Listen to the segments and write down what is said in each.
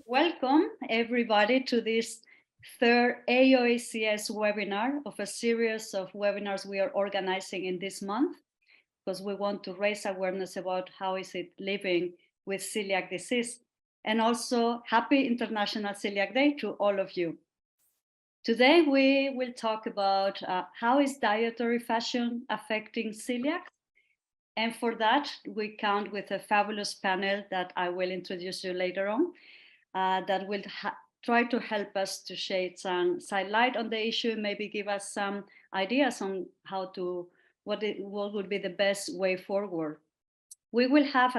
Welcome everybody to this third AOACS webinar of a series of webinars we are organizing in this month because we want to raise awareness about how is it living with celiac disease, and also happy International Celiac Day to all of you. Today we will talk about how is dietary fashion affecting celiac, and for that we count with a fabulous panel that I will introduce you later on. That will try to help us to shed some light on the issue, maybe give us some ideas on how to, what would be the best way forward. We will have,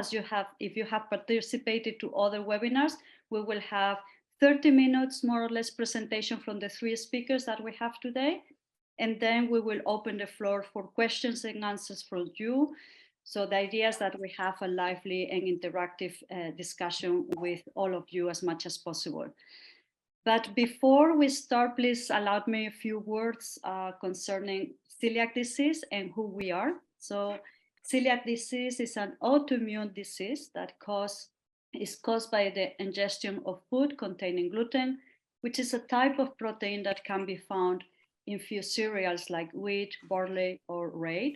if you have participated to other webinars, we will have 30 minutes more or less presentation from the three speakers that we have today. And then we will open the floor for questions and answers from you. So the idea is that we have a lively and interactive discussion with all of you as much as possible. But before we start, please allow me a few words concerning celiac disease and who we are. So celiac disease is an autoimmune disease that is caused by the ingestion of food containing gluten, which is a type of protein that can be found in few cereals like wheat, barley, or rye.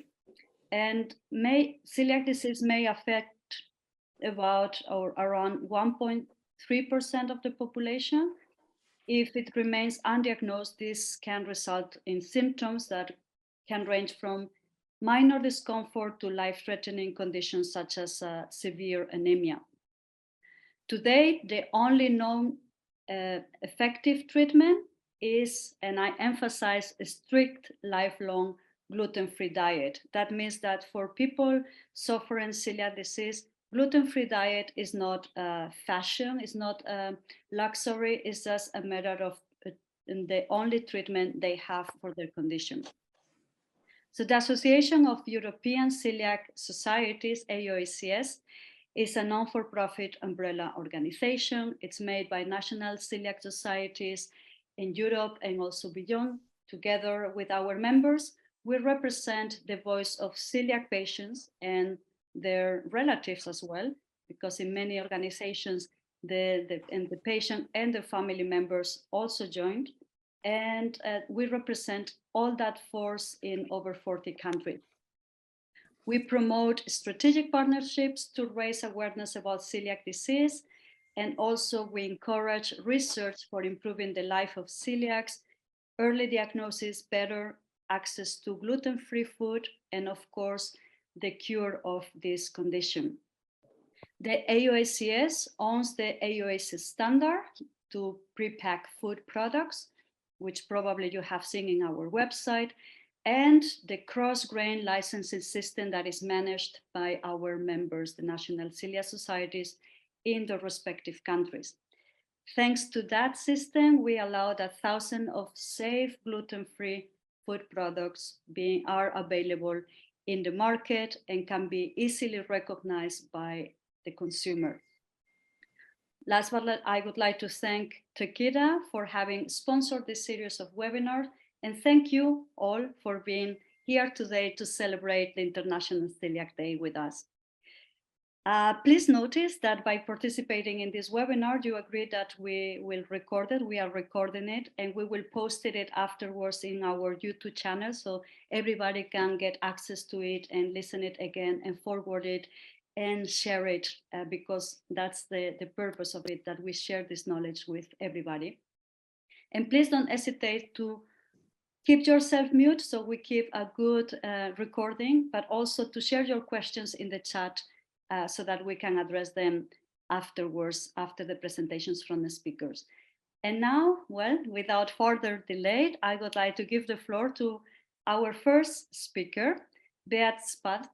And celiac disease may affect about or around 1.3% of the population. If it remains undiagnosed, this can result in symptoms that can range from minor discomfort to life-threatening conditions such as severe anemia. Today, the only known effective treatment is, and I emphasize, a strict lifelong gluten-free diet. That means that for people suffering celiac disease, gluten-free diet is not fashion, it's not luxury, it's just a matter of the only treatment they have for their condition. So the Association of European Celiac Societies, AOACS, is a non-for-profit umbrella organization. It's made by national celiac societies in Europe and also beyond. Together with our members, we represent the voice of celiac patients and their relatives as well, because in many organizations, the patient and the family members also joined. And we represent all that force in over 40 countries. We promote strategic partnerships to raise awareness about celiac disease, and also we encourage research for improving the life of celiacs, early diagnosis, better access to gluten-free food, and of course, the cure of this condition. The AOACS owns the AOACS standard to pre-pack food products, which probably you have seen in our website, and the cross-grain licensing system that is managed by our members, the national celiac societies in the respective countries. Thanks to that system, we allowed 1,000 of safe gluten-free food products are available in the market and can be easily recognized by the consumer. Last but not, I would like to thank Tequila for having sponsored this series of webinars, and thank you all for being here today to celebrate the International Celiac Day with us. Please notice that by participating in this webinar, you agreed that we will record it, we are recording it, and we will post it afterwards in our YouTube channel so everybody can get access to it and listen it again and forward it and share it because that's the purpose of it, that we share this knowledge with everybody. And please don't hesitate to keep yourself mute so we keep a good recording, but also to share your questions in the chat so that we can address them afterwards, after the presentations from the speakers. And now, well, without further delay, I would like to give the floor to our first speaker, Beat Spad,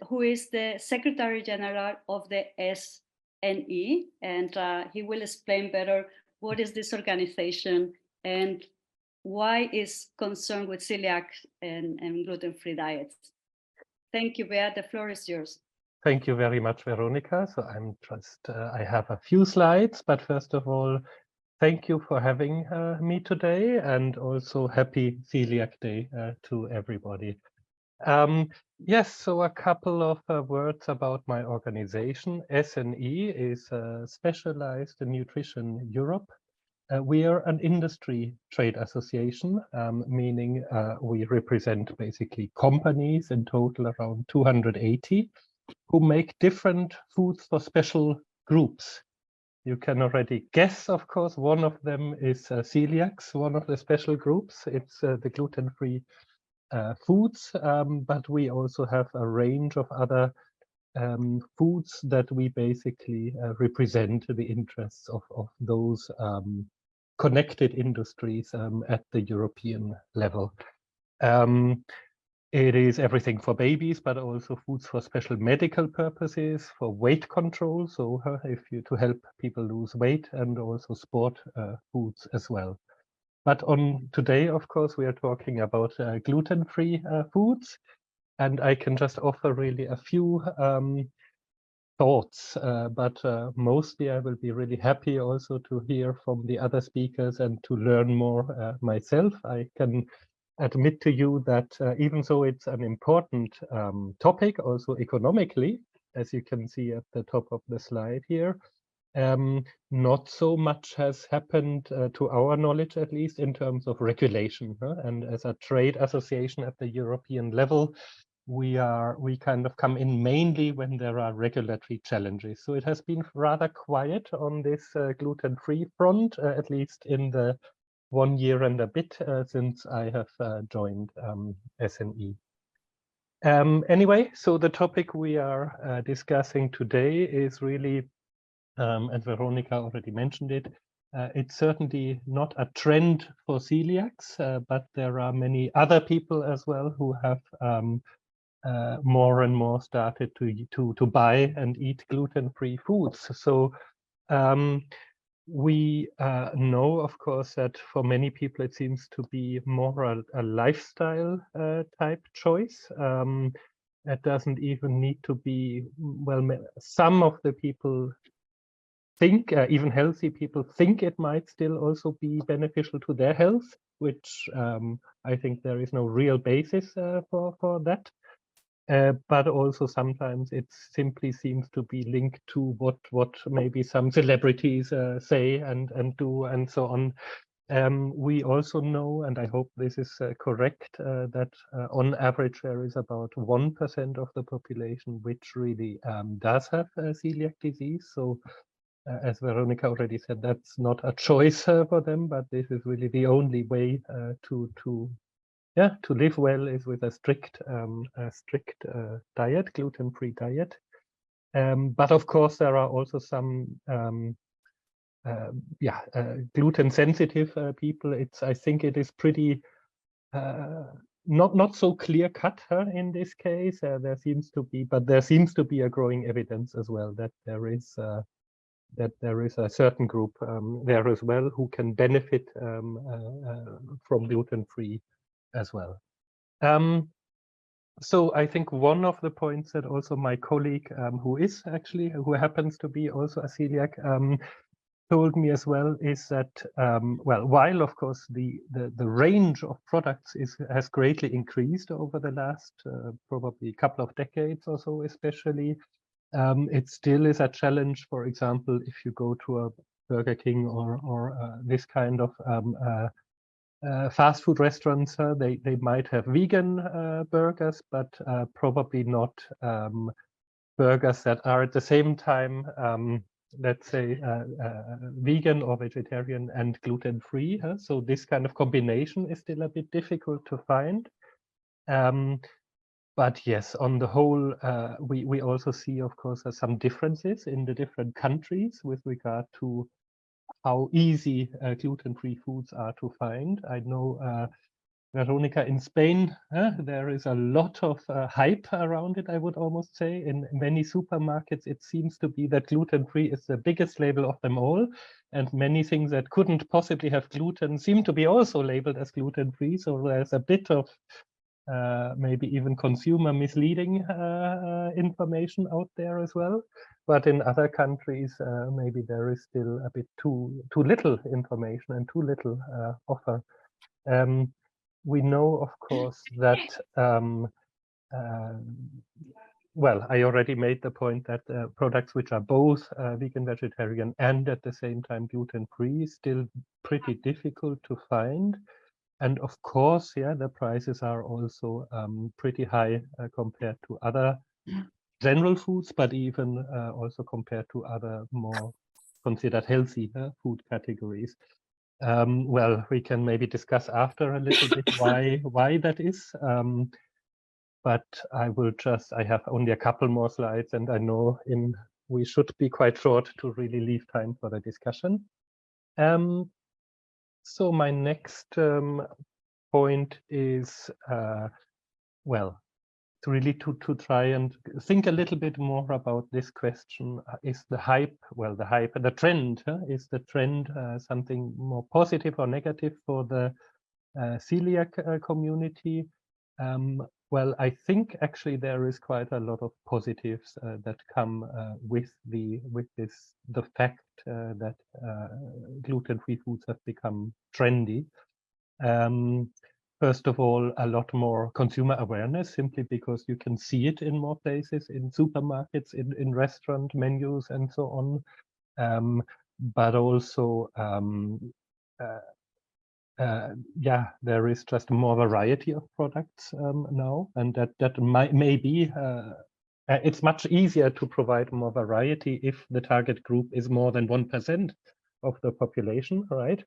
who is the Secretary General of the SNE, and he will explain better what is this organization and why is concerned with celiac and gluten-free diets. Thank you, Beat. The floor is yours. Thank you very much, Veronica. So I'm just, I have a few slides, but first of all, thank you for having me today, and also happy Celiac Day to everybody. Yes, so a couple of words about my organization. SNE is Specialized Nutrition Europe. We are an industry trade association, meaning we represent basically companies, in total around 280, who make different foods for special groups. You can already guess, of course, one of them is coeliacs, one of the special groups. It's the gluten-free foods, but we also have a range of other foods that we basically represent the interests of those connected industries at the European level. It is everything for babies, but also foods for special medical purposes, for weight control, so to help people lose weight, and also sport foods as well. But on today, of course, we are talking about gluten-free foods, and I can just offer really a few thoughts, but mostly I will be really happy also to hear from the other speakers and to learn more myself. I can admit to you that even though it's an important topic, also economically, as you can see at the top of the slide here, not so much has happened to our knowledge, at least in terms of regulation. And as a trade association at the European level, we kind of come in mainly when there are regulatory challenges. So it has been rather quiet on this gluten-free front, at least in the 1 year and a bit since I have joined SNE. Anyway, so the topic we are discussing today is really, and Veronica already mentioned it, it's certainly not a trend for celiacs, but there are many other people as well who have more and more started to buy and eat gluten-free foods. So we know, of course, that for many people it seems to be more a lifestyle type choice. It doesn't even need to be, well, some of the people think, even healthy people think it might still also be beneficial to their health, which I think there is no real basis for that. But also sometimes it simply seems to be linked to what maybe some celebrities say and do and so on. We also know, and I hope this is correct, that on average there is about 1% of the population which really does have celiac disease. So as Veronica already said, that's not a choice for them, but this is really the only way to live well is with a strict diet, gluten-free diet. But of course, there are also some gluten-sensitive people. I think it is pretty not so clear cut in this case. There seems to be a growing evidence as well that there is a certain group there as well who can benefit from gluten-free as well. So I think one of the points that also my colleague, who happens to be also a celiac, told me as well is that, well, while of course the range of products has greatly increased over the last probably couple of decades or so, especially, it still is a challenge. For example, if you go to a Burger King or this kind of fast food restaurants, they might have vegan burgers, but probably not burgers that are at the same time, let's say, vegan or vegetarian and gluten-free. So this kind of combination is still a bit difficult to find. But yes, on the whole, we also see, of course, some differences in the different countries with regard to how easy gluten-free foods are to find. I know, Veronica, in Spain, there is a lot of hype around it, I would almost say. In many supermarkets, it seems to be that gluten-free is the biggest label of them all. And many things that couldn't possibly have gluten seem to be also labeled as gluten-free. So there's a bit of maybe even consumer misleading information out there as well. But in other countries, maybe there is still a bit too little information and too little offer. We know, of course, that well, I already made the point that products which are both vegan, vegetarian, and at the same time gluten-free is still pretty difficult to find. And of course, yeah, the prices are also pretty high compared to other general foods, but even also compared to other more considered healthy food categories. Well, we can maybe discuss after a little bit why that is. But I have only a couple more slides, and I know we should be quite short to really leave time for the discussion. So my next point is, well, really to try and think a little bit more about this question. Is the hype, well, the trend, is the trend something more positive or negative for the celiac community? Well, I think actually there is quite a lot of positives that come with the fact that gluten-free foods have become trendy. First of all, a lot more consumer awareness, simply because you can see it in more places, in supermarkets, in restaurant menus, and so on. But also, yeah, there is just more variety of products now, and that maybe it's much easier to provide more variety if the target group is more than 1% of the population, right?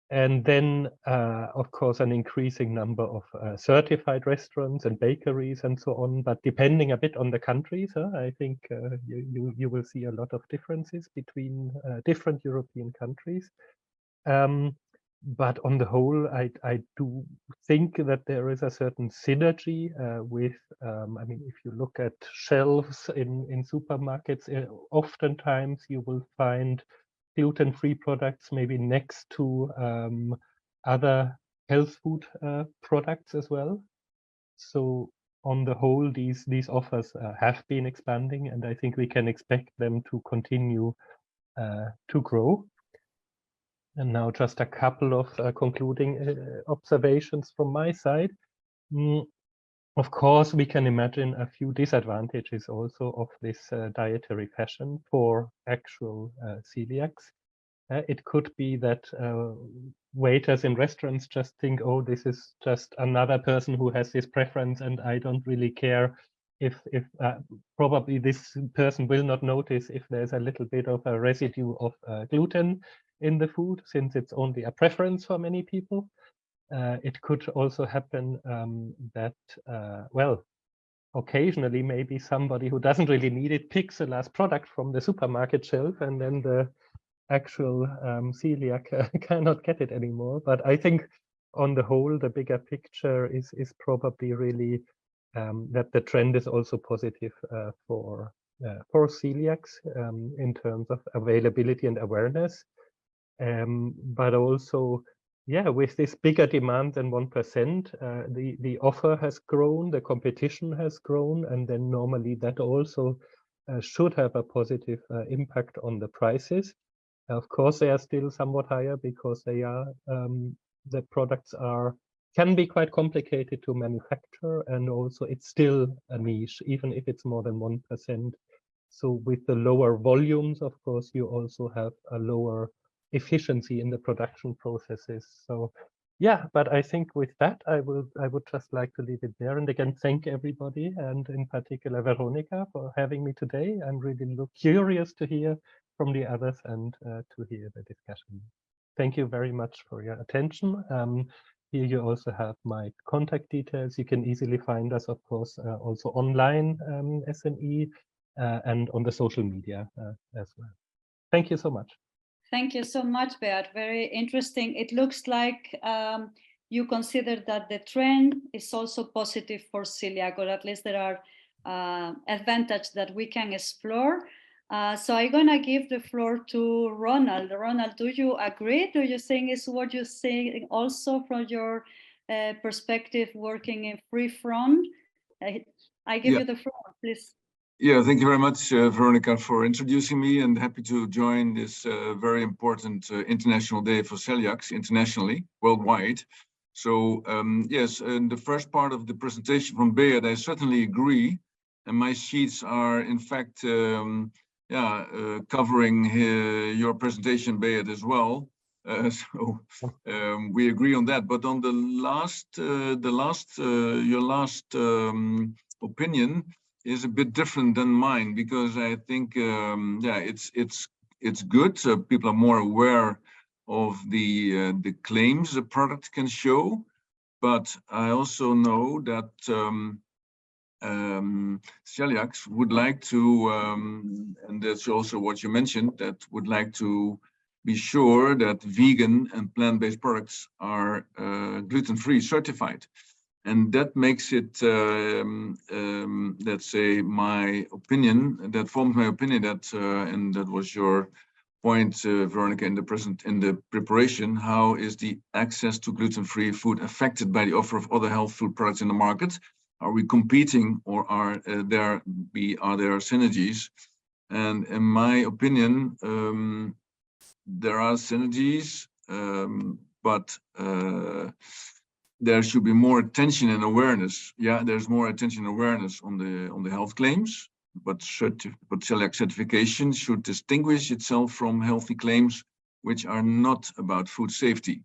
And then, of course, an increasing number of certified restaurants and bakeries and so on. But depending a bit on the countries, I think you will see a lot of differences between different European countries. But on the whole, I do think that there is a certain synergy with, I mean, if you look at shelves in supermarkets, oftentimes you will find gluten-free products maybe next to other health food products as well. So on the whole, these offers have been expanding, and I think we can expect them to continue to grow. And now just a couple of concluding observations from my side. Of course, we can imagine a few disadvantages also of this dietary fashion for actual celiacs. It could be that waiters in restaurants just think, oh, this is just another person who has this preference, and I don't really care if probably this person will not notice if there's a little bit of a residue of gluten in the food, since it's only a preference for many people. It could also happen that, well, occasionally maybe somebody who doesn't really need it picks the last product from the supermarket shelf, and then the actual celiac cannot get it anymore. But I think on the whole, the bigger picture is probably really that the trend is also positive for celiacs in terms of availability and awareness. But also, yeah, with this bigger demand than 1%, the offer has grown, the competition has grown, and then normally that also should have a positive impact on the prices. Of course, they are still somewhat higher because they are the products can be quite complicated to manufacture, and also it's still a niche, even if it's more than 1%. So with the lower volumes, of course, you also have a lower efficiency in the production processes. So yeah, but I think with that, I would just like to leave it there. And again, thank everybody, and in particular Veronica, for having me today. I'm really curious to hear from the others and to hear the discussion. Thank you very much for your attention. Here you also have my contact details. You can easily find us, of course, also online, SME, and on the social media as well. Thank you so much. Thank you so much, Beat. Very interesting. It looks like you consider that the trend is also positive for celiac, or at least there are advantages that we can explore. So I'm gonna give the floor to Ronald. Ronald, do you agree? Do you think is what you're saying also from your perspective working in free front? I give you the floor, please. Yeah, thank you very much, Veronica, for introducing me, and happy to join this very important International Day for Celiacs internationally, worldwide. So yes, in the first part of the presentation from Beat, I certainly agree. And my sheets are, in fact, covering your presentation, Beat, as well. So we agree on that. But on your last opinion is a bit different than mine, because I think, it's good. People are more aware of the claims a product can show, but I also know that celiacs would like to, and that's also what you mentioned, that would like to be sure that vegan and plant-based products are gluten-free certified. And that makes it, let's say, my opinion, that forms my opinion that, and that was your point, Veronica, in the preparation, how is the access to gluten-free food affected by the offer of other health food products in the market? Are we competing, or are there synergies? And in my opinion, there are synergies, but there should be more attention and awareness. Yeah, there's more attention and awareness on the health claims, but celiac certification should distinguish itself from healthy claims which are not about food safety.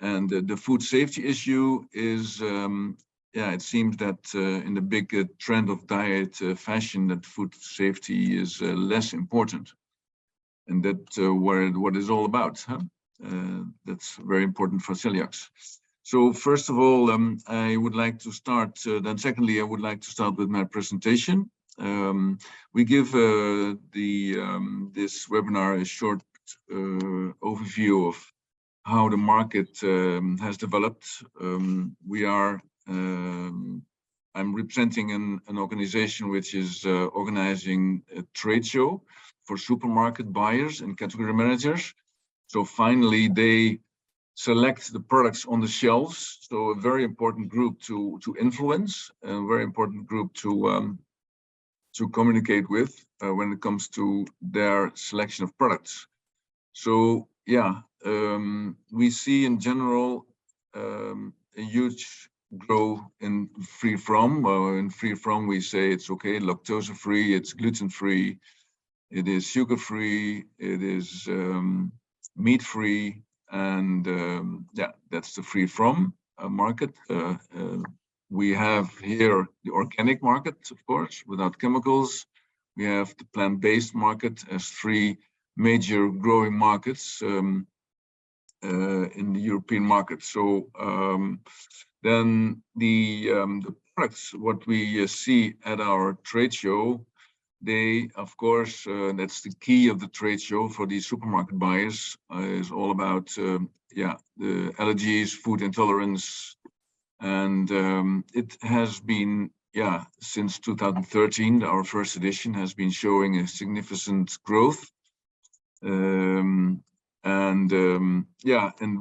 And the food safety issue is, it seems that in the big trend of diet fashion, that food safety is less important. And that's what it's all about. Huh? That's very important for celiacs. So first of all, I would like to start, then secondly, I would like to start with my presentation. We give this webinar a short overview of how the market has developed. I'm representing an organization which is organizing a trade show for supermarket buyers and category managers. So finally, they select the products on the shelves. So a very important group to influence, a very important group to communicate with when it comes to their selection of products. So yeah, we see in general a huge growth in free from. In free from, we say it's okay, lactose free, it's gluten free, it is sugar free, it is meat free, and that's the free from market. We have here the organic market, of course, without chemicals. We have the plant-based market as three major growing markets in the European market. So then the products, what we see at our trade show, they, of course, that's the key of the trade show for these supermarket buyers, is all about, the allergies, food intolerance. And it has been, since 2013, our first edition has been showing a significant growth. And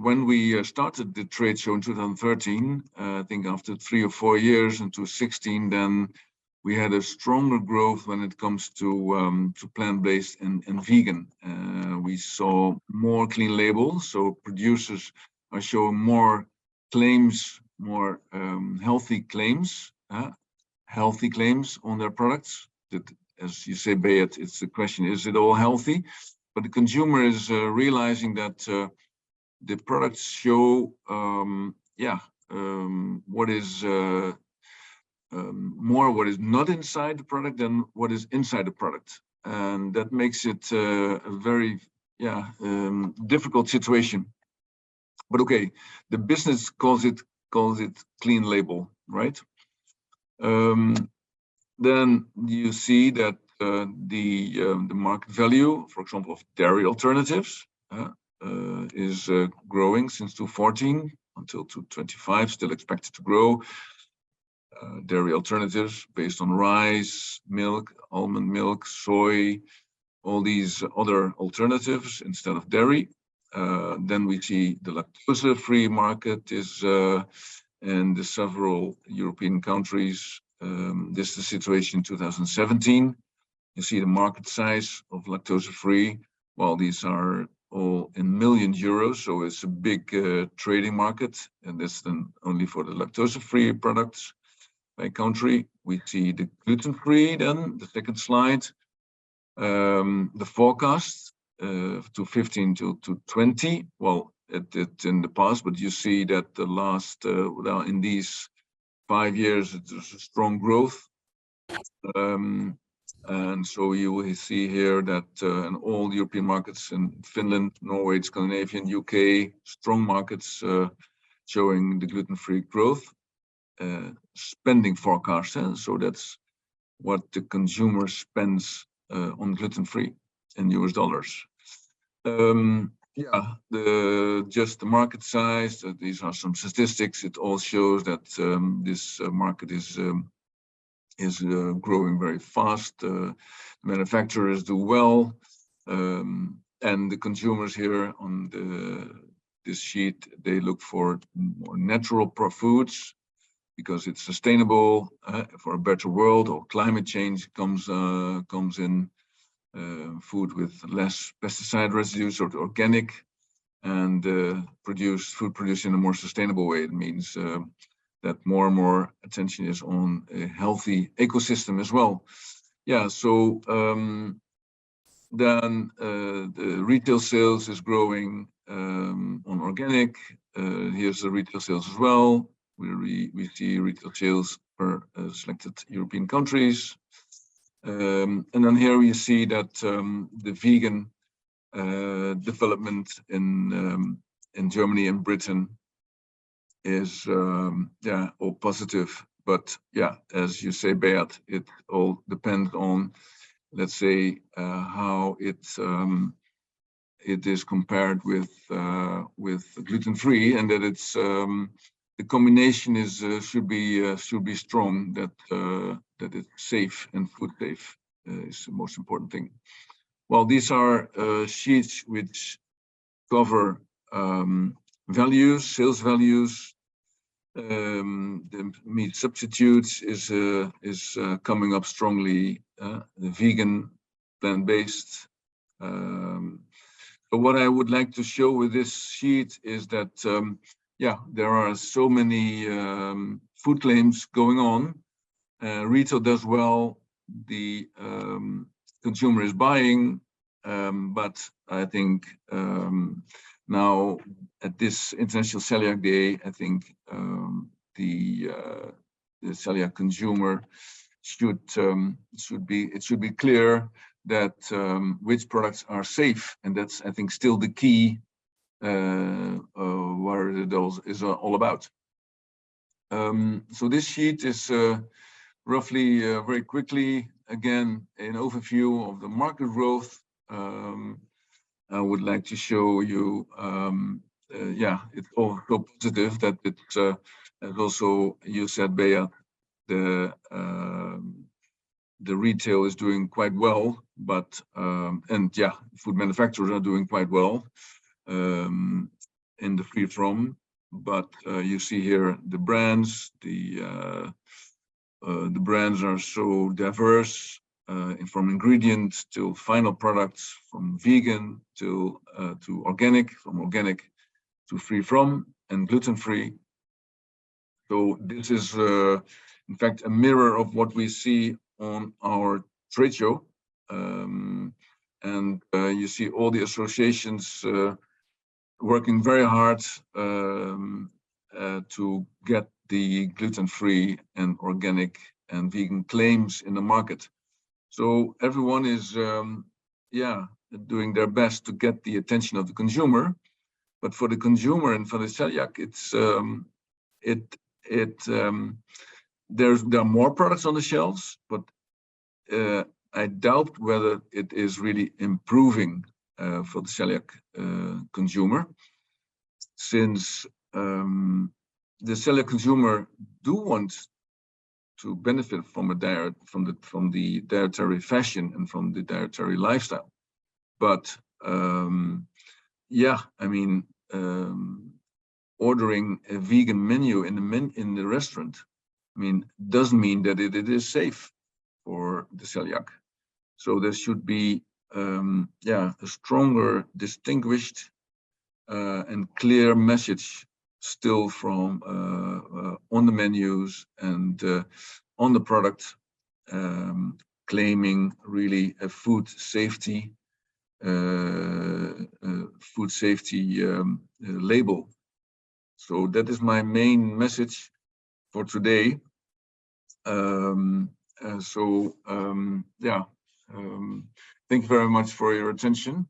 when we started the trade show in 2013, I think after 3 or 4 years into 16, then we had a stronger growth when it comes to plant-based and vegan. We saw more clean labels, so producers are showing more claims, more healthy claims on their products. That, as you say, Beat, it's the question: is it all healthy? But the consumer is realizing that the products show, what is more what is not inside the product than what is inside the product, and that makes it a very difficult situation. But okay, the business calls it clean label, right? Then you see that the market value, for example, of dairy alternatives is growing since 2014 until 2025, still expected to grow. Dairy alternatives based on rice, milk, almond milk, soy, all these other alternatives instead of dairy. Then we see the lactose-free market is in the several European countries. This is the situation in 2017. You see the market size of lactose-free. Well, these are all in million euros, so it's a big trading market, and that's then only for the lactose-free products by country. We see the gluten-free then, the second slide, the forecast to 15 to 20. Well, it's in the past, but you see that the last, well, in these 5 years, there's a strong growth. And so you will see here that in all the European markets, in Finland, Norway, Scandinavian, UK, strong markets showing the gluten-free growth. Spending forecast, so that's what the consumer spends on gluten-free in US dollars. Yeah, just the market size, these are some statistics. It all shows that this market is growing very fast. Manufacturers do well, and the consumers here on this sheet, they look for more natural foods because it's sustainable for a better world, or climate change comes in. Food with less pesticide residues, or organic, and food produced in a more sustainable way. It means that more and more attention is on a healthy ecosystem as well. Yeah, so then the retail sales is growing on organic. Here's the retail sales as well. We see retail sales per selected European countries. And then here we see that the vegan development in Germany and Britain is yeah, all positive. But yeah, as you say, Beat, it all depends on, let's say, how it is compared with gluten-free, and that it's the combination is should be strong, that it's safe and food safe is the most important thing. Well, these are sheets which cover values, sales values. The meat substitutes is coming up strongly. The vegan, plant-based. But what I would like to show with this sheet is that yeah, there are so many food claims going on. Retail does well, the consumer is buying, but I think now at this International Celiac Day, I think the celiac consumer should be clear that which products are safe, and that's, I think, still the key what it is all about. So this sheet is roughly very quickly, again, an overview of the market growth. I would like to show you, yeah, it's also positive that it's, as also you said, Bea, the retail is doing quite well, but, and yeah, food manufacturers are doing quite well in the free from, but you see here the brands, the brands are so diverse, from ingredients to final products, from vegan to organic, from organic to free from and gluten free. So this is in fact a mirror of what we see on our trade show, and you see all the associations working very hard to get the gluten-free and organic and vegan claims in the market. So everyone is, yeah, doing their best to get the attention of the consumer. But for the consumer and for the celiac, it's there are more products on the shelves, but I doubt whether it is really improving for the celiac consumer, since the celiac consumer do want to benefit from from the dietary fashion and from the dietary lifestyle, but yeah, I mean, ordering a vegan menu in the restaurant, I mean, doesn't mean that it is safe for the celiac. So there should be a stronger, distinguished and clear message still from on the menus and on the product, claiming really a food safety label. So that is my main message for today. Thank you very much for your attention,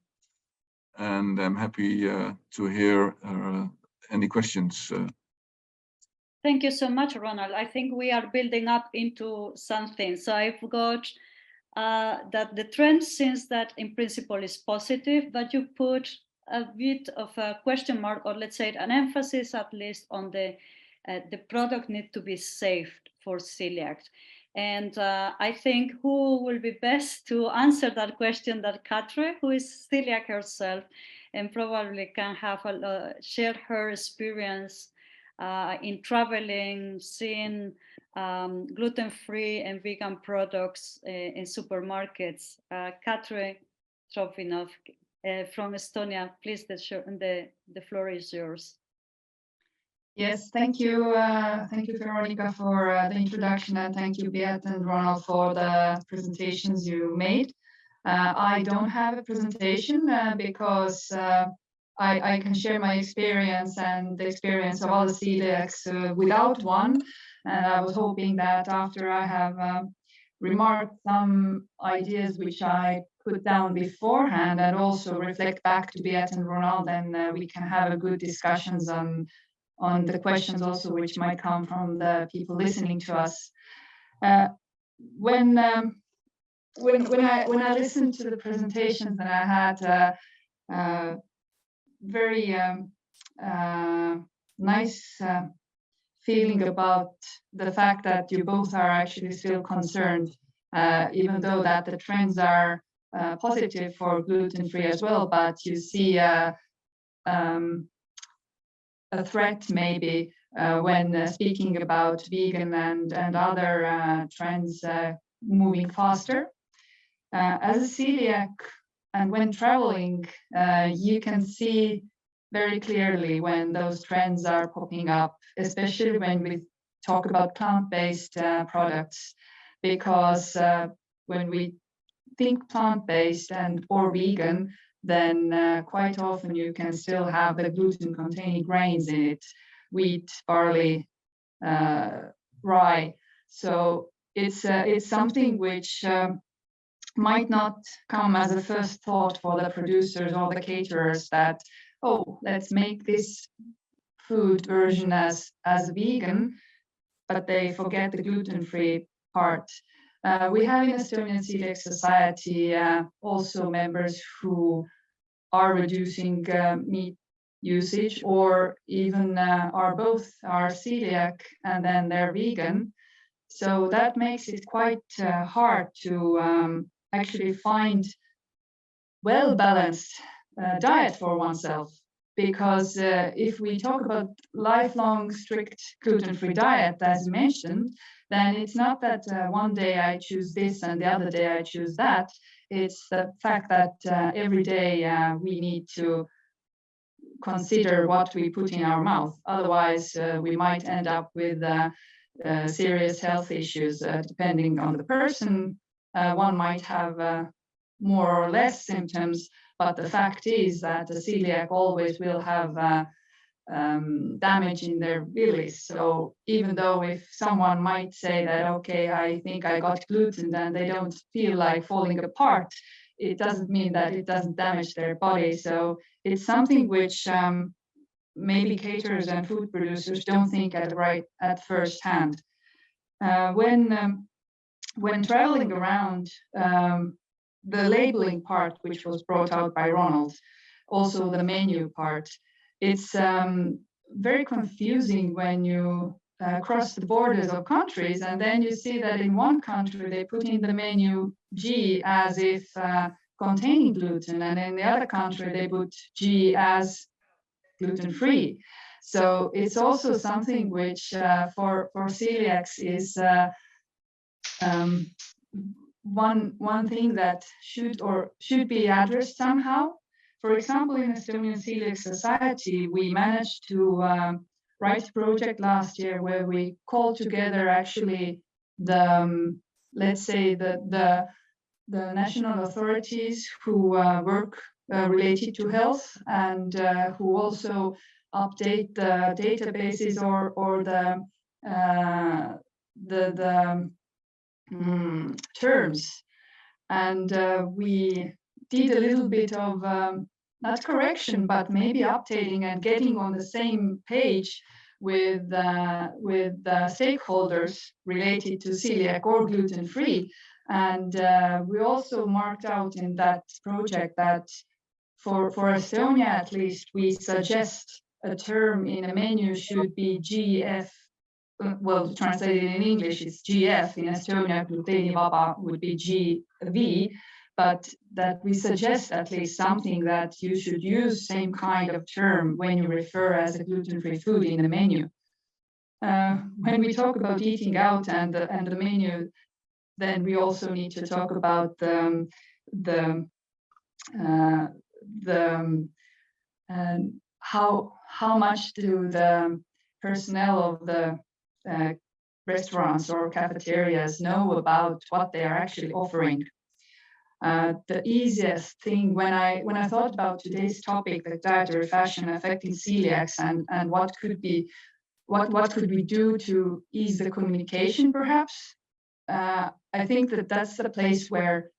and I'm happy to hear any questions. Thank you so much, Ronald. I think we are building up into something. So I've got that the trend since that in principle is positive, but you put a bit of a question mark, or let's say an emphasis at least on the product need to be safe for celiac. And I think who will be best to answer that question than Katrin, who is celiac herself, and probably can have share her experience in traveling, seeing gluten-free and vegan products in supermarkets. Katrin Trofinov from Estonia, please, the floor is yours. Yes, thank you. Thank you, Veronica, for the introduction, and thank you, Beat and Ronald, for the presentations you made. I don't have a presentation because I can share my experience and the experience of other celiacs without one. And I was hoping that after I have remarked some ideas which I put down beforehand and also reflect back to Beat and Ronald, then we can have a good discussions on the questions also which might come from the people listening to us. When I listened to the presentations, and I had very nice feeling about the fact that you both are actually still concerned, even though that the trends are positive for gluten-free as well, but you see a threat maybe when speaking about vegan and other trends moving faster. As a celiac, and when traveling, you can see very clearly when those trends are popping up, especially when we talk about plant-based products, because when we think plant-based and or vegan, then quite often you can still have the gluten-containing grains in it, wheat, barley, rye. So it's something which might not come as a first thought for the producers or the caterers that, oh, let's make this food version as vegan, but they forget the gluten-free part. We have in Estonian Celiac Society also members who are reducing meat usage, or even are celiac and then they're vegan. So that makes it quite hard to actually find well-balanced diet for oneself. Because if we talk about lifelong strict gluten-free diet, as mentioned, then it's not that one day I choose this and the other day I choose that. It's the fact that every day we need to consider what we put in our mouth. Otherwise, we might end up with serious health issues depending on the person. One might have more or less symptoms, but the fact is that the celiac always will have damage in their villi. So even though if someone might say that, okay, I think I got gluten, and they don't feel like falling apart, it doesn't mean that it doesn't damage their body. So it's something which maybe caterers and food producers don't think at first hand. When traveling around, the labeling part, which was brought out by Ronald, also the menu part, it's very confusing when you cross the borders of countries, and then you see that in one country they put in the menu G as if containing gluten, and in the other country they put G as gluten-free. So it's also something which for celiacs is one thing that should be addressed somehow. For example, in Estonian Coeliac Society, we managed to write a project last year where we called together actually the let's say the national authorities who work related to health and who also update the databases or the terms. And we did a little bit of not correction, but maybe updating and getting on the same page with the stakeholders related to celiac or gluten-free. And we also marked out in that project that for Estonia, at least, we suggest a term in a menu should be GF. Well, translated in English, it's GF. In Estonia, gluteenivaba would be GV. But that we suggest at least something that you should use same kind of term when you refer as a gluten-free food in the menu. When we talk about eating out and the menu, then we also need to talk about how much do the personnel of the restaurants or cafeterias know about what they are actually offering. The easiest thing when I thought about today's topic, the dietary fashion affecting celiacs and what could we do to ease the communication, perhaps. I think that's the place where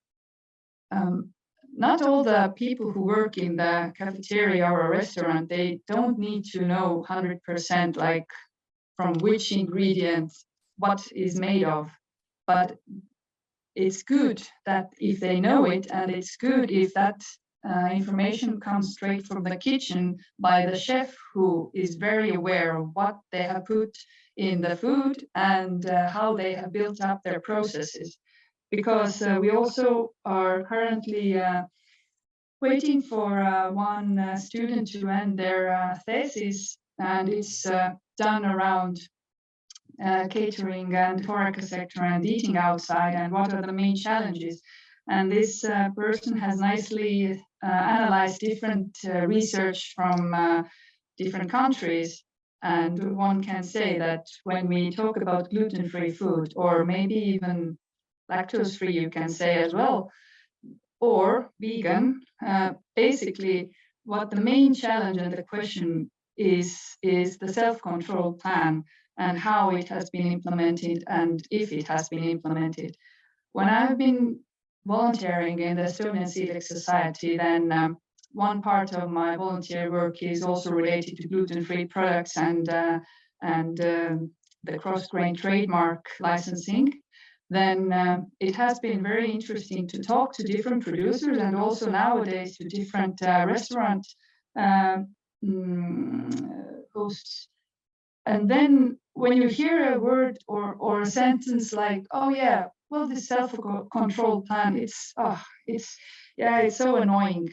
not all the people who work in the cafeteria or a restaurant, they don't need to know 100% like from which ingredient what is made of, but it's good that if they know it, and it's good if that information comes straight from the kitchen by the chef who is very aware of what they have put in the food and how they have built up their processes. Because we also are currently waiting for one student to end their thesis, and it's done around catering and HORECA sector and eating outside and what are the main challenges. And this person has nicely analyzed different research from different countries. And one can say that when we talk about gluten-free food, or maybe even lactose-free, you can say as well, or vegan, basically what the main challenge and the question is the self-control plan and how it has been implemented and if it has been implemented. When I've been volunteering in the Estonian Coeliac Society, then one part of my volunteer work is also related to gluten-free products and the cross-grain trademark licensing. Then it has been very interesting to talk to different producers and also nowadays to different restaurant hosts. And then when you hear a word or a sentence like, oh yeah, well, this self-control plan, it's so annoying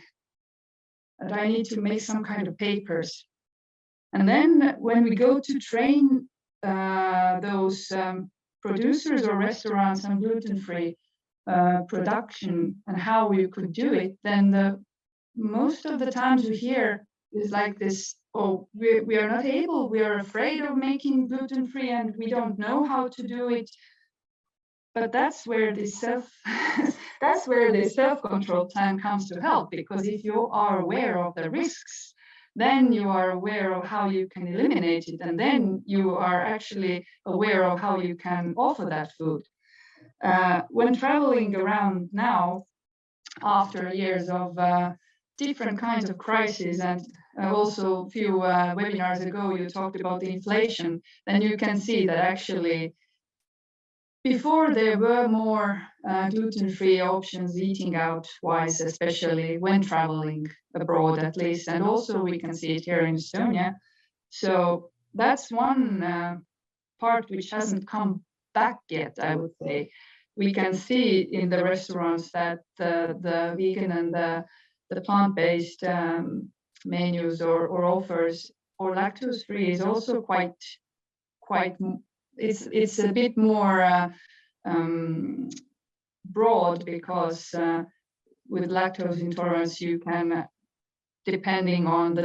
that I need to make some kind of papers. And then when we go to train those producers or restaurants on gluten-free production and how we could do it, then most of the times we hear is like this, oh, we are not able, we are afraid of making gluten-free and we don't know how to do it. But that's where the self-control plan comes to help, because if you are aware of the risks, then you are aware of how you can eliminate it, and then you are actually aware of how you can offer that food. When traveling around now, after years of different kinds of crises, and also a few webinars ago you talked about the inflation, then you can see that actually before there were more gluten-free options eating out wise, especially when traveling abroad at least, and also we can see it here in Estonia. So that's one part which hasn't come back yet, I would say. We can see in the restaurants that the vegan and the plant-based menus or offers or lactose-free is also quite it's a bit more broad because with lactose intolerance, you can, depending on the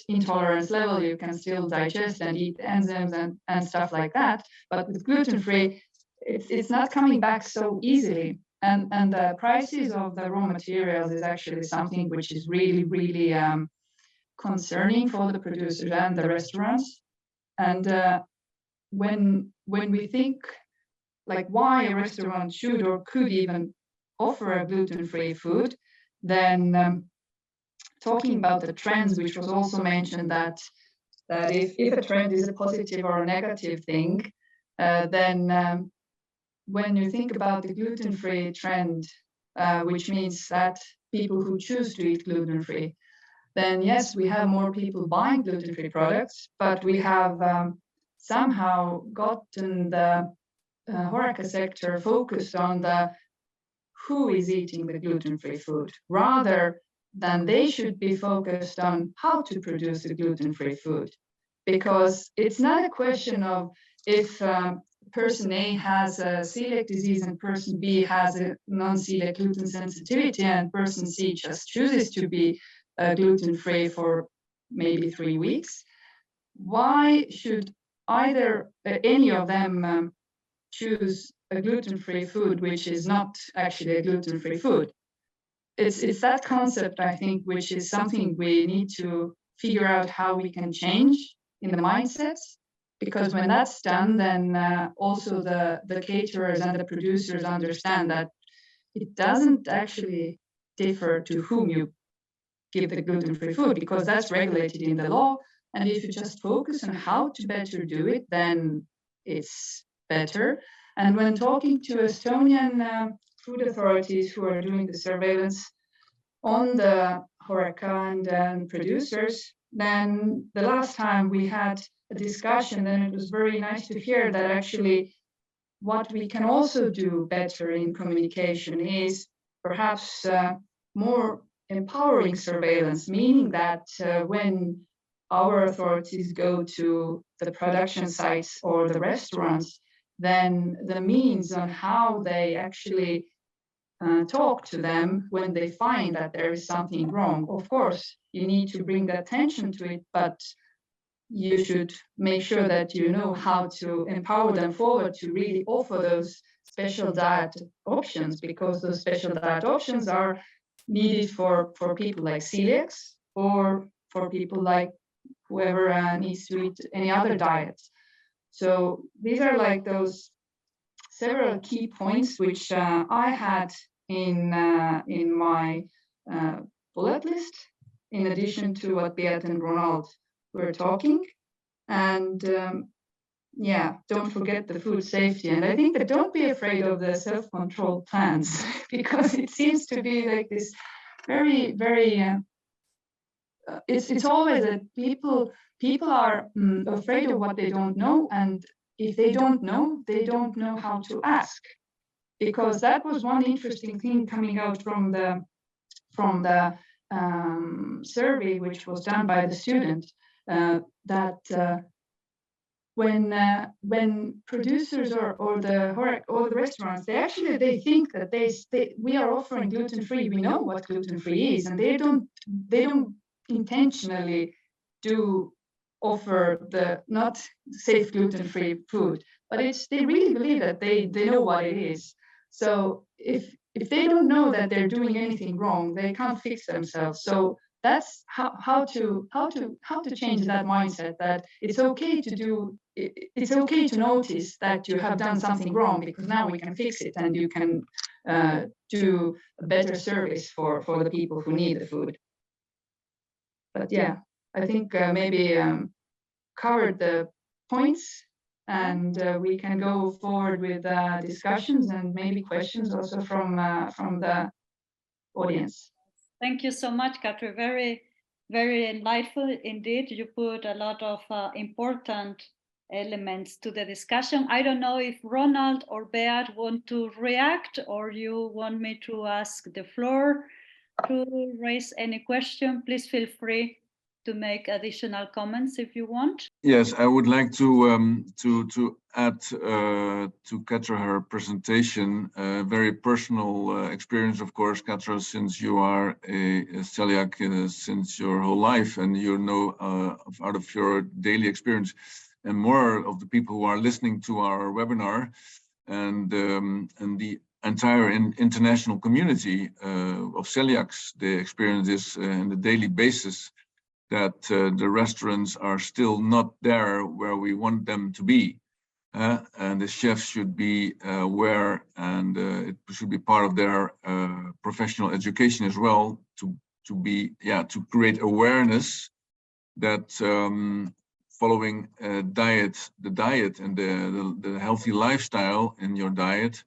intolerance level, you can still digest and eat enzymes and stuff like that. But with gluten-free, it's not coming back so easily. And the prices of the raw materials is actually something which is really, really concerning for the producers and the restaurants. And when we think like why a restaurant should or could even offer a gluten-free food, then talking about the trends, which was also mentioned, that if a trend is a positive or a negative thing, then when you think about the gluten-free trend, which means that people who choose to eat gluten-free, then yes, we have more people buying gluten-free products, but we have somehow gotten the HORECA sector focused on the who is eating the gluten-free food, rather than they should be focused on how to produce the gluten-free food. Because it's not a question of if person A has a celiac disease and person B has a non-celiac gluten sensitivity and person C just chooses to be gluten-free for maybe 3 weeks. Why should either any of them choose a gluten-free food which is not actually a gluten-free food? It's that concept, I think, which is something we need to figure out how we can change in the mindsets, because when that's done, then also the caterers and the producers understand that it doesn't actually differ to whom you give the gluten-free food, because that's regulated in the law. And if you just focus on how to better do it, then it's better. And when talking to Estonian food authorities who are doing the surveillance on the HORECA and producers, then the last time we had a discussion, and it was very nice to hear that actually what we can also do better in communication is perhaps more empowering surveillance, meaning that when our authorities go to the production sites or the restaurants, then the means on how they actually talk to them when they find that there is something wrong. Of course, you need to bring the attention to it, but you should make sure that you know how to empower them forward to really offer those special diet options, because those special diet options are needed for people like celiacs or for people like whoever needs to eat any other diets. So these are like those several key points which I had in my bullet list, in addition to what Beat and Ronald were talking. And yeah, don't forget the food safety. And I think that don't be afraid of the self-control plans, because it seems to be like this very, very, it's always that people are afraid of what they don't know. And if they don't know how to ask. Because that was one interesting thing coming out from the survey, which was done by the student, that when producers or the restaurants, they think that we are offering gluten-free. We know what gluten-free is, and they don't intentionally offer the not safe gluten-free food, but they really believe that they know what it is. So if they don't know that they're doing anything wrong, they can't fix themselves. So that's how to change that mindset, that it's okay to notice that you have done something wrong, because now we can fix it and you can do a better service for the people who need the food. But yeah, I think maybe covered the points, and we can go forward with discussions and maybe questions also from the audience. Thank you so much, Katri. Very, very enlightful indeed. You put a lot of important elements to the discussion. I don't know if Ronald or Beat want to react, or you want me to ask the floor to raise any question. Please feel free to make additional comments if you want. Yes, I would like to add to Katra her presentation. Very personal experience, of course, Katra, since you are a celiac since your whole life, and you know out of your daily experience, and more of the people who are listening to our webinar, and the entire international community of celiacs, they experience this on a daily basis, that the restaurants are still not there where we want them to be. And the chefs should be aware, and it should be part of their professional education as well, to create awareness that following the diet and the healthy lifestyle in your diet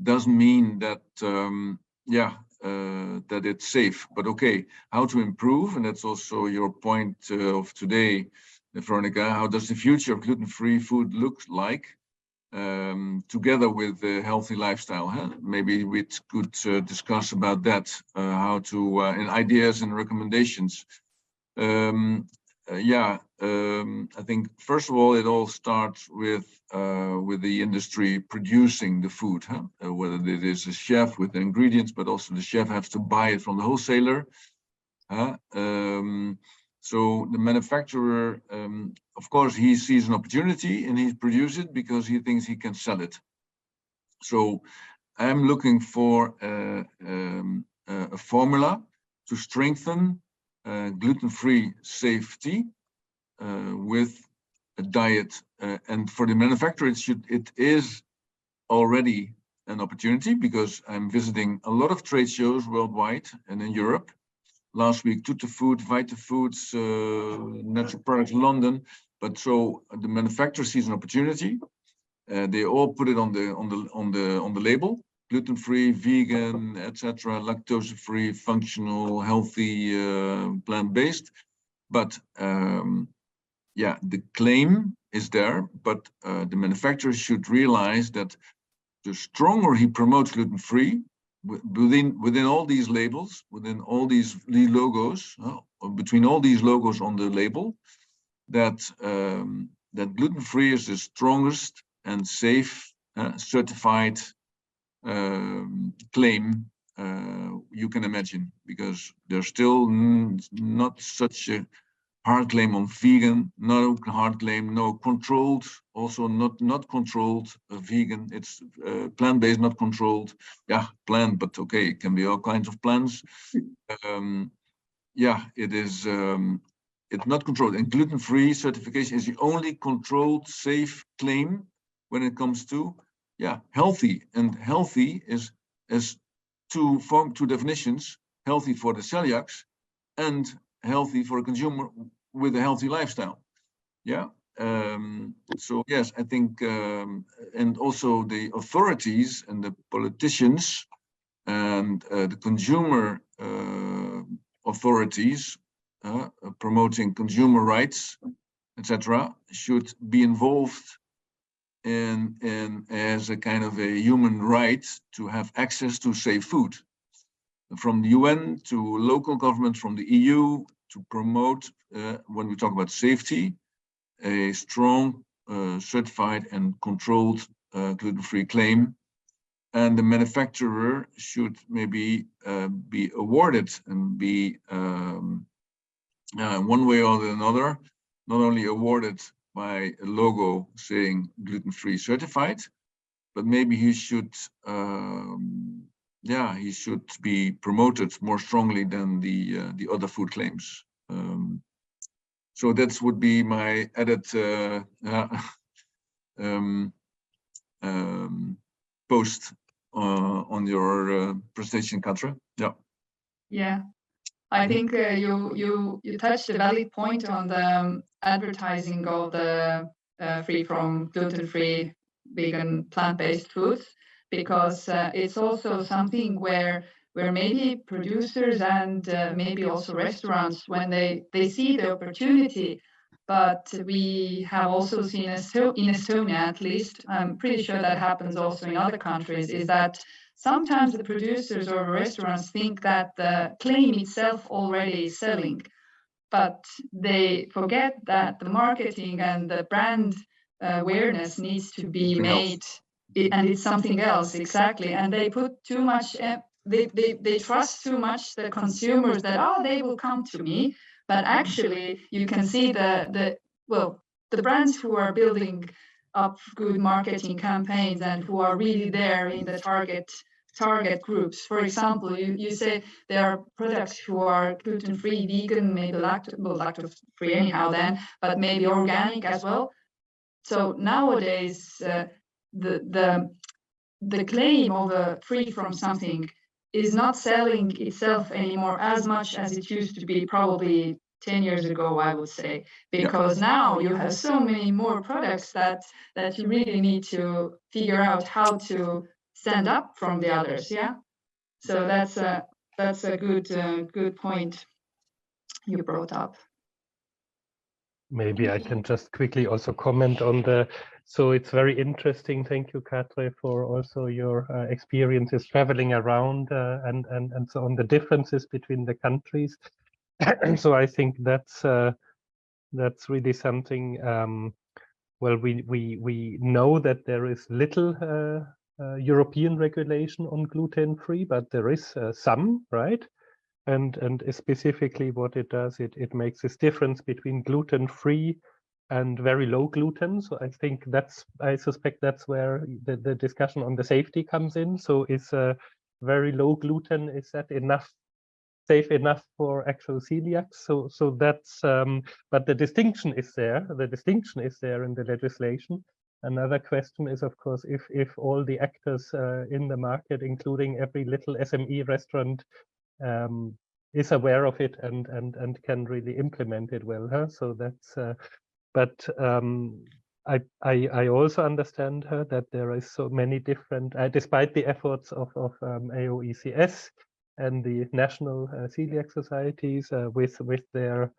doesn't mean that that it's safe. But okay, how to improve, and that's also your point of today, Veronica. How does the future of gluten-free food look like together with the healthy lifestyle? Huh? Maybe we could discuss about that, how to and ideas and recommendations. I think first of all, it all starts with the industry producing the food, whether it is a chef with the ingredients, but also the chef has to buy it from the wholesaler. So the manufacturer, of course, he sees an opportunity and he produces it because he thinks he can sell it. So I'm looking for a formula to strengthen gluten-free safety with a diet, and for the manufacturer, it is already an opportunity, because I'm visiting a lot of trade shows worldwide and in Europe. Last week, Tutte Food, Vita Foods, Natural Products London. But so the manufacturer sees an opportunity. They all put it on the label: gluten-free, vegan, etc., lactose-free, functional, healthy, plant-based. But the claim is there, but the manufacturer should realize that the stronger he promotes gluten-free within all these labels, within all these logos, between all these logos on the label, that gluten-free is the strongest and safe certified claim you can imagine, because there's still not such a hard claim on vegan, no hard claim, no controlled, also not controlled vegan. It's plant-based, not controlled. Yeah, plant, but okay, it can be all kinds of plants. It is. It's not controlled, and gluten-free certification is the only controlled, safe claim when it comes to healthy. And healthy is two definitions: healthy for the celiacs and healthy for a consumer with a healthy lifestyle. So yes, I think, and also the authorities and the politicians and the consumer authorities promoting consumer rights, etc., should be involved in as a kind of a human right to have access to safe food, from the UN to local governments, from the EU, to promote, when we talk about safety, a strong, certified and controlled gluten-free claim. And the manufacturer should maybe be awarded and be one way or another, not only awarded by a logo saying gluten-free certified, but maybe he should he should be promoted more strongly than the other food claims. So that would be my added post on your presentation, Katra. Yeah, I think you touched a valid point on the advertising of the free from gluten-free, vegan, plant-based foods, because it's also something where maybe producers and maybe also restaurants, when they see the opportunity. But we have also seen in Estonia, at least, I'm pretty sure that happens also in other countries, is that sometimes the producers or restaurants think that the claim itself already is selling. but they forget that the marketing and the brand awareness needs to be made, and it's something else, exactly. And they put too much, they trust too much the consumers that, oh, they will come to me. But actually, you can see the brands who are building up good marketing campaigns and who are really there in the target groups. For example, you say there are products who are gluten-free, vegan, maybe lactose-free anyhow then, but maybe organic as well. So nowadays, the claim of free from something is not selling itself anymore as much as it used to be probably 10 years ago, I would say, because now you have so many more products that you really need to figure out how to stand up from the others. Yeah. So that's a good point you brought up. Maybe I can just quickly also comment on so it's very interesting. Thank you, Katre, for also your experiences traveling around and so on, the differences between the countries. So I think that's really something. Well, we know that there is little European regulation on gluten-free, but there is some, right? And specifically what it does, it makes this difference between gluten-free and very low gluten. So I suspect that's where the discussion on the safety comes in. So is very low gluten, is that safe enough for actual celiacs? So that's but the distinction is there. The distinction is there in the legislation. Another question is, of course, if all the actors in the market, including every little SME restaurant, is aware of it and can really implement it well. Huh? So that's but I also understand her that there is so many different, despite the efforts of AOECS and the national celiac societies with their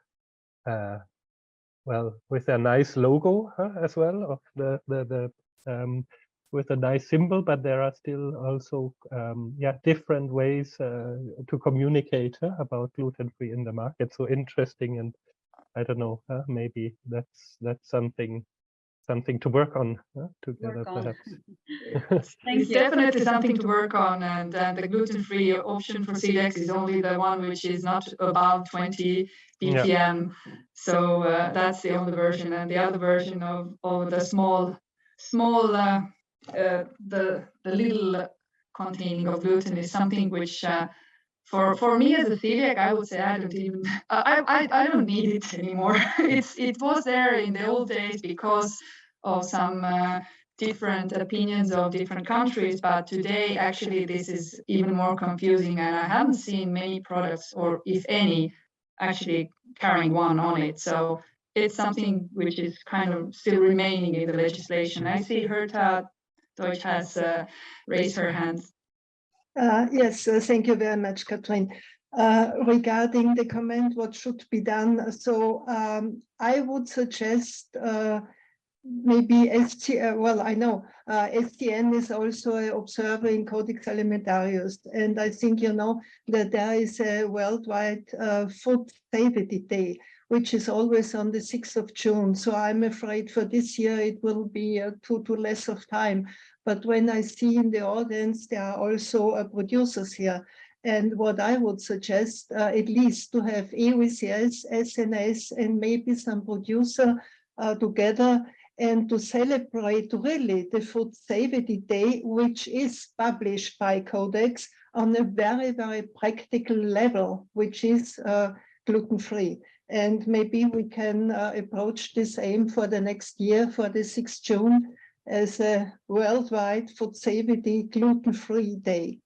with their nice logo as well of the with a nice symbol, but there are still also different ways to communicate about gluten-free in the market. So interesting, and I don't know, maybe that's something to work on together, perhaps. It's definitely something to work on, and the gluten-free option for celiacs is only the one which is not above 20 ppm. Yeah. So that's the only version, and the other version of the small the little containing of gluten is something which for me as a celiac, I would say I don't need it anymore. It was there in the old days because of some different opinions of different countries, but today actually this is even more confusing, and I haven't seen many products, or if any, actually carrying one on it. So it's something which is kind of still remaining in the legislation. I see HORECA Deutsch has raised her hand. Yes, thank you very much, Katrin. Regarding the comment, what should be done? So I would suggest maybe I know STN is also an observer in Codex Alimentarius, and I think you know that there is a worldwide food safety day, which is always on the 6th of June. So I'm afraid for this year it will be too less of time. But when I see in the audience, there are also producers here. And what I would suggest, at least to have AOECS, SNS, and maybe some producer together, and to celebrate really the Food Safety Day, which is published by Codex on a very, very practical level, which is gluten-free. And maybe we can approach this aim for the next year, for the 6th June, as a worldwide food safety gluten-free day.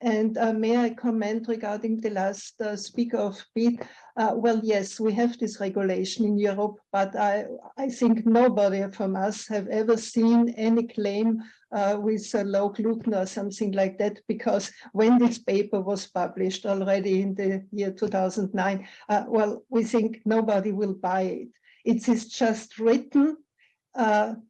And may I comment regarding the last speaker of BEAT? Well, yes, we have this regulation in Europe, but I think nobody from us have ever seen any claim with low gluten or something like that, because when this paper was published already in the year 2009, well, we think nobody will buy it. It is just written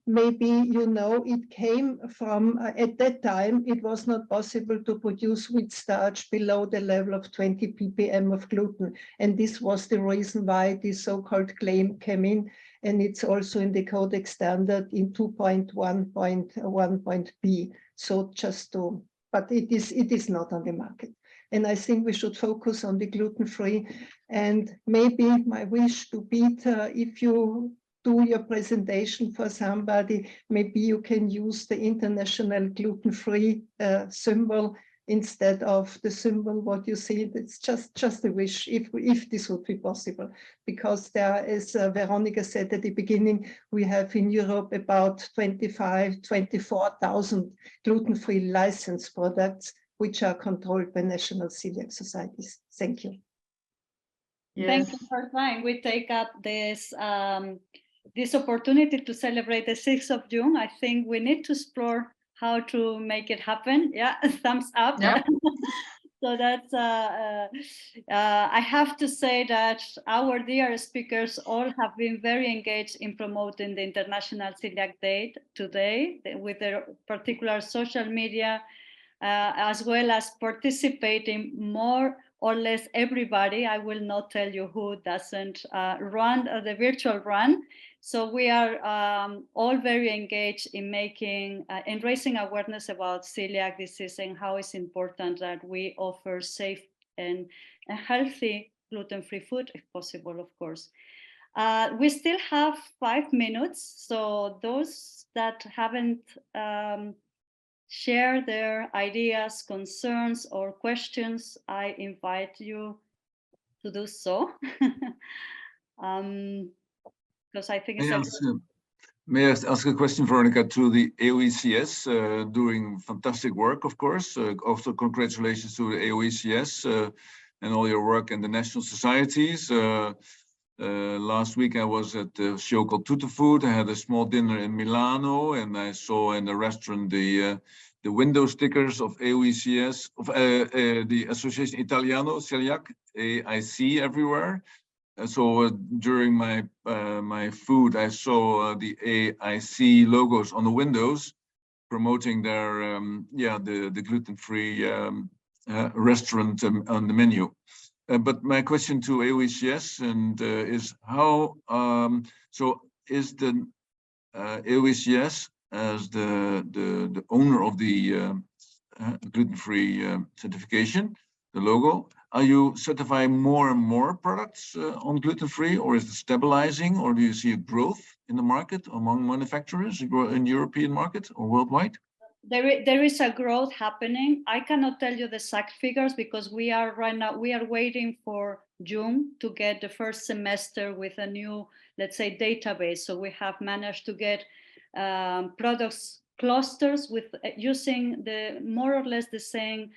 maybe you know it came from, at that time, it was not possible to produce wheat starch below the level of 20 ppm of gluten. And this was the reason why this so-called claim came in. And it's also in the Codex standard in 2.1.1.b. So just to, but it is not on the market. And I think we should focus on the gluten-free. And maybe my wish to Peter, if you do your presentation for somebody, maybe you can use the international gluten-free symbol instead of the symbol what you see. It's just a wish, if this would be possible, because there, as Veronica said at the beginning, we have in Europe about 24,000 gluten-free licensed products which are controlled by national celiac societies. Thank you. Yes. Thank you for time. We take up this this opportunity to celebrate the 6th of June. I think we need to explore how to make it happen. Yeah, thumbs up. Yep. So that's, I have to say that our dear speakers all have been very engaged in promoting the International Celiac Day today with their particular social media, as well as participating more or less everybody. I will not tell you who doesn't run the virtual run. So we are all very engaged in making and raising awareness about celiac disease and how it's important that we offer safe and healthy gluten-free food, if possible, of course. We still have 5 minutes, so those that haven't share their ideas, concerns, or questions, I invite you to do so. Because I think it's may I ask a question, Veronica, to the AOECS, doing fantastic work, of course. Also, congratulations to the AOECS and all your work in the national societies. Last week I was at the show called Tutto Food. I had a small dinner in Milano, and I saw in the restaurant the window stickers of AOECS, of the Association Italiano Celiac, AIC, everywhere. So during my my food, I saw the AIC logos on the windows, promoting their the gluten-free restaurant on the menu. But my question to AOECS is how so is the AOECS as the owner of the gluten-free certification, the logo, are you certifying more and more products on gluten-free, or is it stabilizing, or do you see a growth in the market among manufacturers in European market or worldwide? There is a growth happening. I cannot tell you the exact figures because we are right now, we are waiting for June to get the first semester with a new, let's say, database. So we have managed to get products clusters with using the more or less the same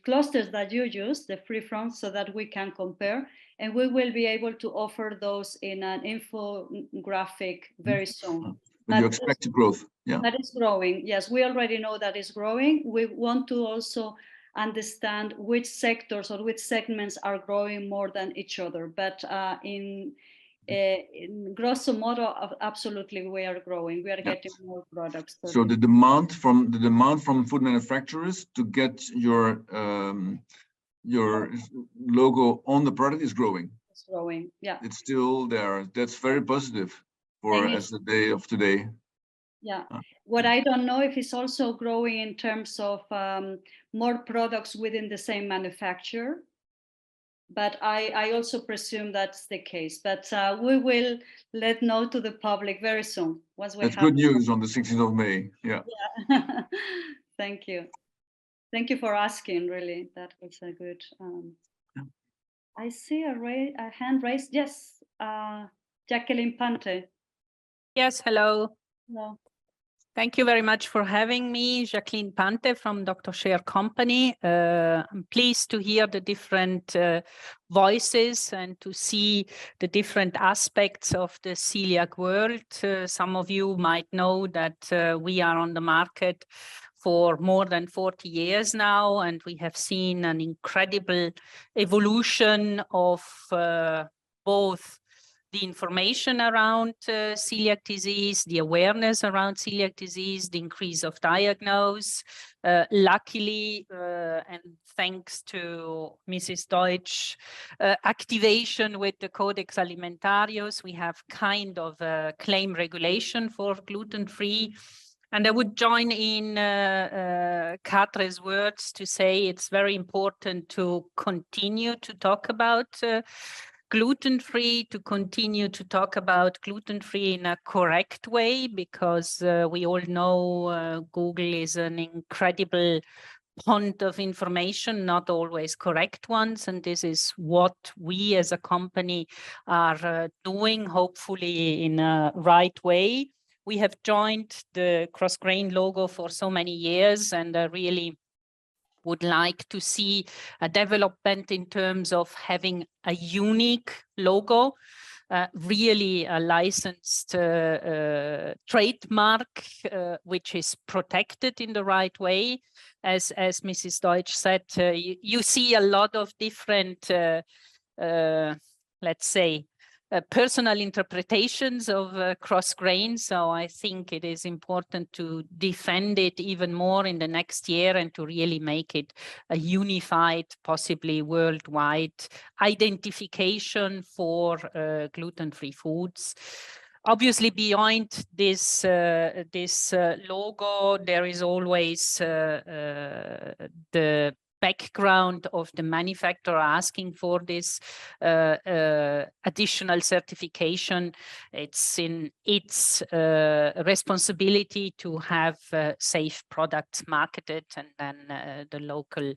clusters that you use, the free from, so that we can compare. And we will be able to offer those in an infographic very soon. But you expect growth, yeah. That is growing. Yes, we already know that is growing. We want to also understand which sectors or which segments are growing more than each other. But in grosso modo, absolutely, we are growing. We are getting more products. So the demand from food manufacturers to get your logo on the product is growing. It's growing. Yeah. It's still there. That's very positive for as the day of today. Yeah. What I don't know if it's also growing in terms of more products within the same manufacturer. But I also presume that's the case. But we will let know to the public very soon. Once we that's good news on the 16th of May. Yeah. Yeah. Thank you. Thank you for asking, really. That was a good... I see a hand raised. Yes, Jacqueline Pante. Yes, hello. Hello. Thank you very much for having me, Jacqueline Pante from Dr. Share Company. I'm pleased to hear the different voices and to see the different aspects of the celiac world. Some of you might know that we are on the market for more than 40 years now, and we have seen an incredible evolution of both the information around celiac disease, the awareness around celiac disease, the increase of diagnosis. Luckily, and thanks to Mrs. Deutsch, activation with the Codex Alimentarius, we have kind of a claim regulation for gluten-free. And I would join in Katre's words to say it's very important to continue to talk about gluten-free, to continue to talk about gluten-free in a correct way, because we all know Google is an incredible font of information, not always correct ones. And this is what we as a company are doing, hopefully in a right way. We have joined the cross-grain logo for so many years, and really would like to see a development in terms of having a unique logo, really a licensed trademark, which is protected in the right way. As Mrs. Deutsch said, you see a lot of different, let's say, personal interpretations of cross-grain. So I think it is important to defend it even more in the next year and to really make it a unified, possibly worldwide identification for gluten-free foods. Obviously, beyond this logo, there is always the background of the manufacturer asking for this additional certification. It's in its responsibility to have safe products marketed, and then the local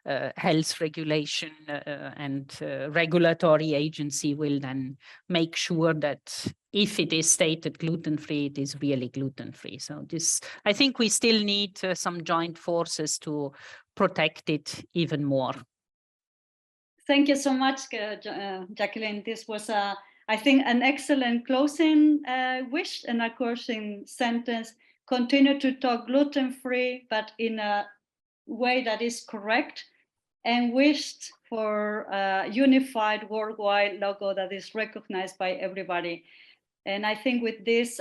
health regulation and regulatory agency will then make sure that if it is stated gluten-free, it is really gluten-free. So this, I think we still need some joint forces to protect it even more. Thank you so much, Jacqueline. This was, I think, an excellent closing wish and a closing sentence. Continue to talk gluten-free, but in a way that is correct, and wished for a unified worldwide logo that is recognized by everybody. And I think with this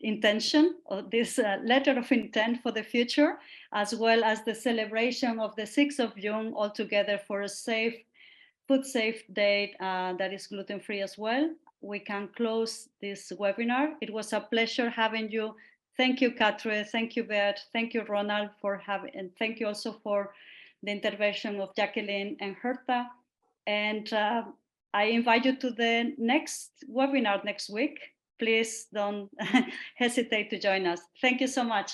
intention, or this letter of intent for the future, as well as the celebration of the 6th of June altogether for a safe, food safe day that is gluten-free as well, we can close this webinar. It was a pleasure having you. Thank you, Katre. Thank you, Bert. Thank you, Ronald, for having, and thank you also for the intervention of Jacqueline and HORECA. And I invite you to the next webinar next week. Please don't hesitate to join us. Thank you so much.